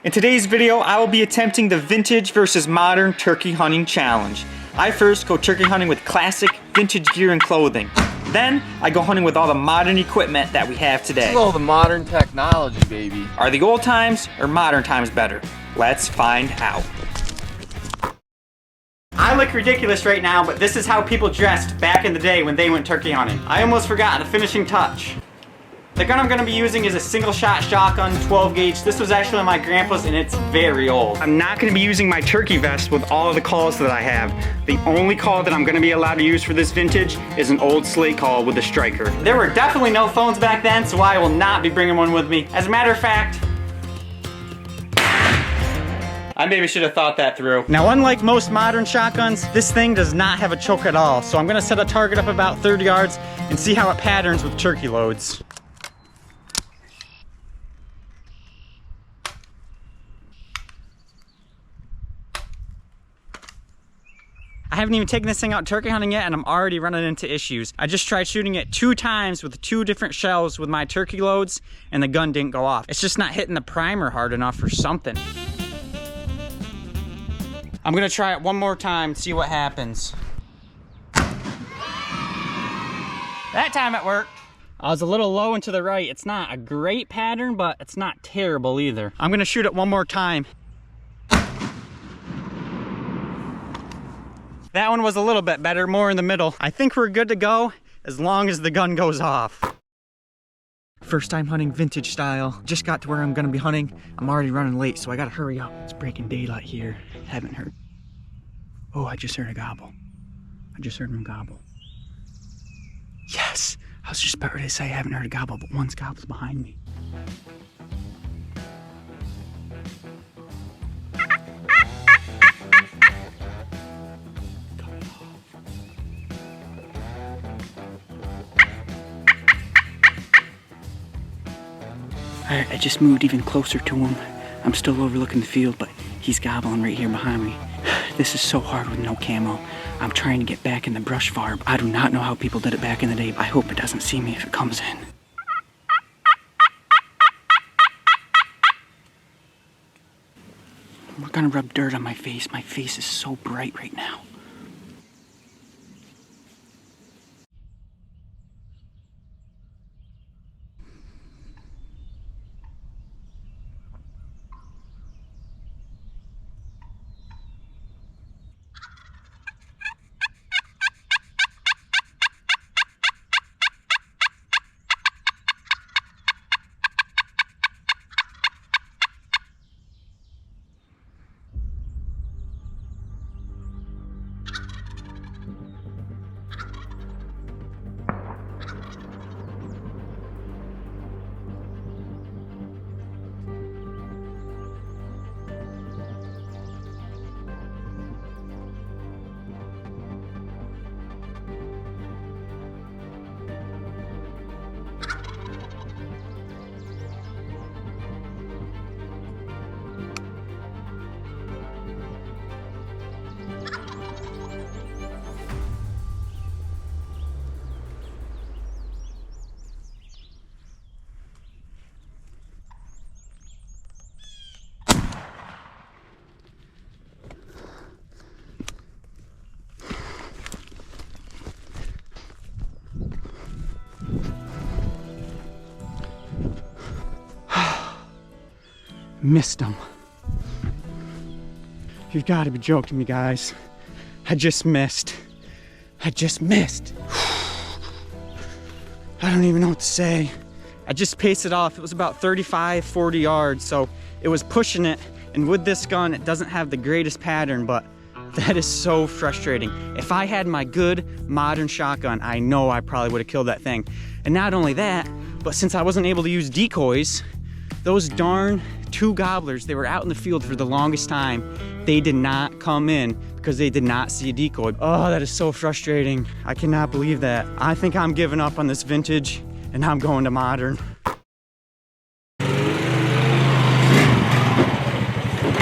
In today's video, I will be attempting the vintage versus modern turkey hunting challenge. I first go turkey hunting with classic vintage gear and clothing. Then, I go hunting with all the modern equipment that we have today. This is all the modern technology, baby. Are the old times or modern times better? Let's find out. I look ridiculous right now, but this is how people dressed back in the day when they went turkey hunting. I almost forgot the finishing touch. The gun I'm going to be using is a single shot shotgun, 12 gauge. This was actually my grandpa's and it's very old. I'm not going to be using my turkey vest with all of the calls that I have. The only call that I'm going to be allowed to use for this vintage is an old slate call with a striker. There were definitely no phones back then, so I will not be bringing one with me. As a matter of fact, I maybe should have thought that through. Now, unlike most modern shotguns, this thing does not have a choke at all. So I'm going to set a target up about 30 yards and see how it patterns with turkey loads. I haven't even taken this thing out turkey hunting yet and I'm already running into issues. I just tried shooting it 2 times with 2 different shells with my turkey loads and the gun didn't go off. It's just not hitting the primer hard enough or something. I'm gonna try it one more time, see what happens. That time it worked. I was a little low and to the right. It's not a great pattern, but it's not terrible either. I'm gonna shoot it one more time. That one was a little bit better, more in the middle. I think we're good to go as long as the gun goes off. First time hunting vintage style. Just got to where I'm gonna be hunting. I'm already running late, so I gotta hurry up. It's breaking daylight here. Haven't heard. Oh, I just heard a gobble. I just heard him gobble. Yes! I was just about ready to say I haven't heard a gobble, but one's gobble's behind me. Alright, I just moved even closer to him. I'm still overlooking the field, but he's gobbling right here behind me. This is so hard with no camo. I'm trying to get back in the brush fire. I do not know how people did it back in the day. I hope it doesn't see me if it comes in. We're gonna rub dirt on my face. My face is so bright right now. Missed him. You've got to be joking me, guys. I just missed. I just missed. I don't even know what to say. I just paced it off. It was about 35, 40 yards, so it was pushing it. And with this gun, it doesn't have the greatest pattern, but that is so frustrating. If I had my good modern shotgun, I know I probably would have killed that thing. And not only that, but since I wasn't able to use decoys, those darn 2 gobblers, they were out in the field for the longest time. They did not come in because they did not see a decoy. Oh, that is so frustrating. I cannot believe that. I think I'm giving up on this vintage and I'm going to modern.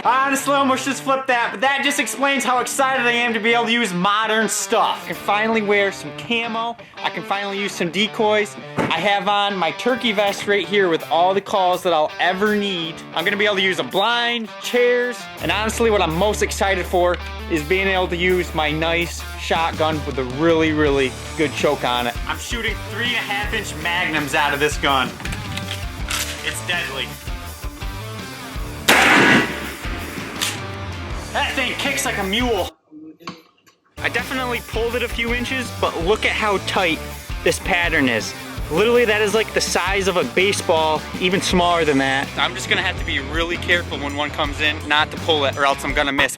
Honestly, I almost just flipped that, but that just explains how excited I am to be able to use modern stuff. I can finally wear some camo. I can finally use some decoys. I have on my turkey vest right here with all the calls that I'll ever need. I'm gonna be able to use a blind, chairs, and honestly what I'm most excited for is being able to use my nice shotgun with a really, really good choke on it. I'm shooting 3.5-inch magnums out of this gun. It's deadly. That thing kicks like a mule. I definitely pulled it a few inches, but look at how tight this pattern is. Literally, that is like the size of a baseball, even smaller than that. I'm just gonna have to be really careful when one comes in, not to pull it, or else I'm gonna miss.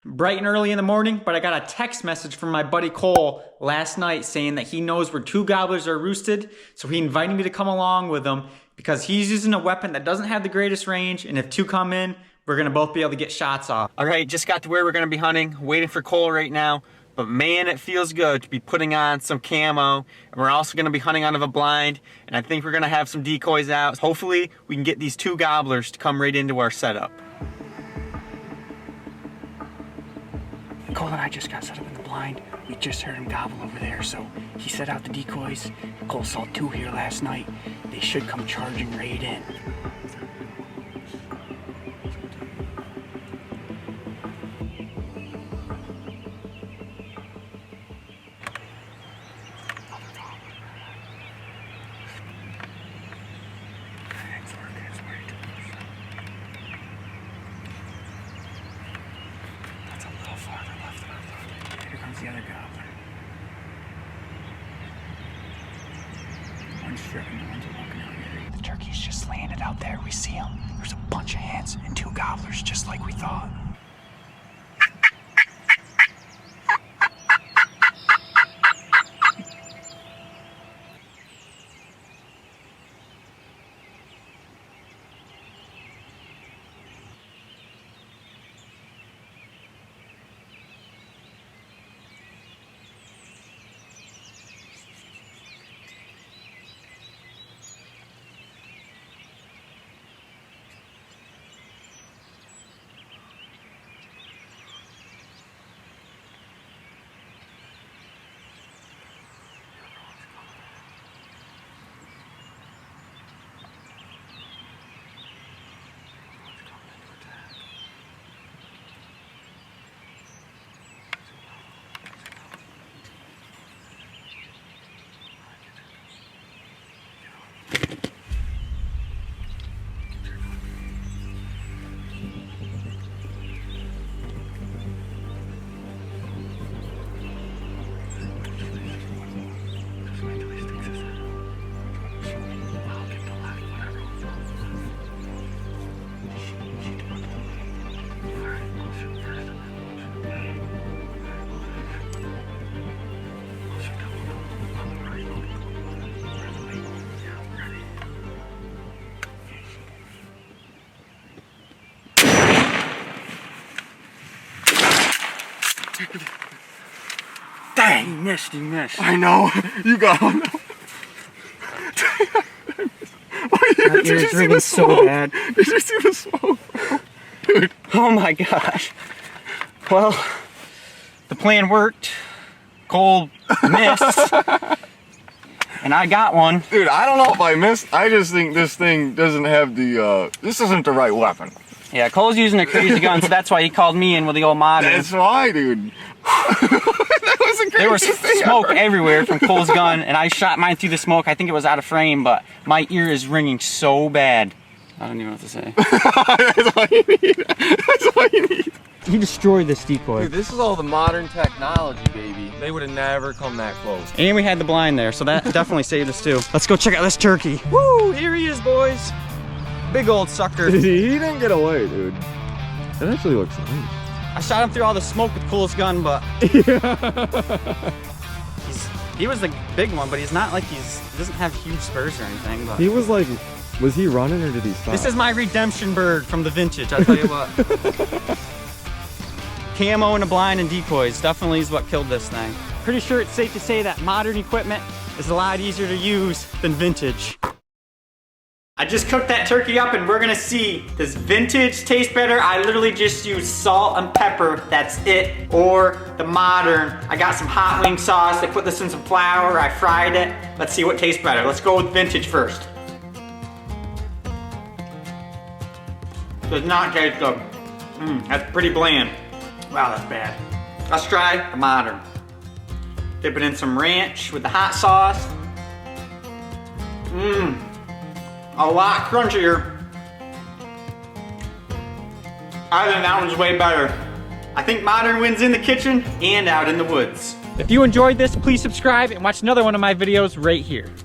Bright and early in the morning, but I got a text message from my buddy Cole last night saying that he knows where 2 gobblers are roosted, so he invited me to come along with him because he's using a weapon that doesn't have the greatest range, and if 2 come in, we're gonna both be able to get shots off. All right, just got to where we're gonna be hunting, waiting for Cole right now. But man, it feels good to be putting on some camo. And we're also gonna be hunting out of a blind. And I think we're gonna have some decoys out. Hopefully, we can get these 2 gobblers to come right into our setup. Cole and I just got set up in the blind. We just heard him gobble over there, so he set out the decoys. Cole saw 2 here last night. They should come charging right in. Here comes the other gobbler. One's stripping, the one's walking out here. The turkey's just landed out there. We see him. There's a bunch of hens and 2 gobblers, just like we thought. Dang, you missed, you missed. I know. You got one. My ears ringing so bad. Did you see the smoke, bro? Dude. Oh my gosh. Well, the plan worked. Cole missed. And I got one. Dude, I don't know if I missed. I just think this thing doesn't have the, this isn't the right weapon. Yeah, Cole's using a crazy gun, so that's why he called me in with the old modern. That's why, dude. That was the There was craziest thing smoke ever. everywhere from Cole's gun, and I shot mine through the smoke. I think it was out of frame, but my ear is ringing so bad. I don't even know what to say. That's all you need. That's all you need. He destroyed this decoy. Dude, this is all the modern technology, baby. They would have never come that close. And we had the blind there, so that definitely saved us too. Let's go check out this turkey. Woo, here he is, boys. Big old sucker. He didn't get away, dude. That actually looks nice. I shot him through all the smoke with Cole's gun, but he was the big one, but he's not like he doesn't have huge spurs or anything. But He was like, was he running or did he stop? this is my redemption bird from the vintage, I'll tell you what. Camo and a blind and decoys definitely is what killed this thing. Pretty sure it's safe to say that modern equipment is a lot easier to use than vintage. I just cooked that turkey up and we're gonna see, does vintage taste better? I literally just used salt and pepper, that's it. Or the modern, I got some hot wing sauce, I put this in some flour, I fried it. Let's see what tastes better. Let's go with vintage first. Does not taste good. That's pretty bland. Wow, that's bad. Let's try the modern. Dip it in some ranch with the hot sauce. A lot crunchier. I think that one's way better. I think modern wins in the kitchen and out in the woods. If you enjoyed this, please subscribe and watch another one of my videos right here.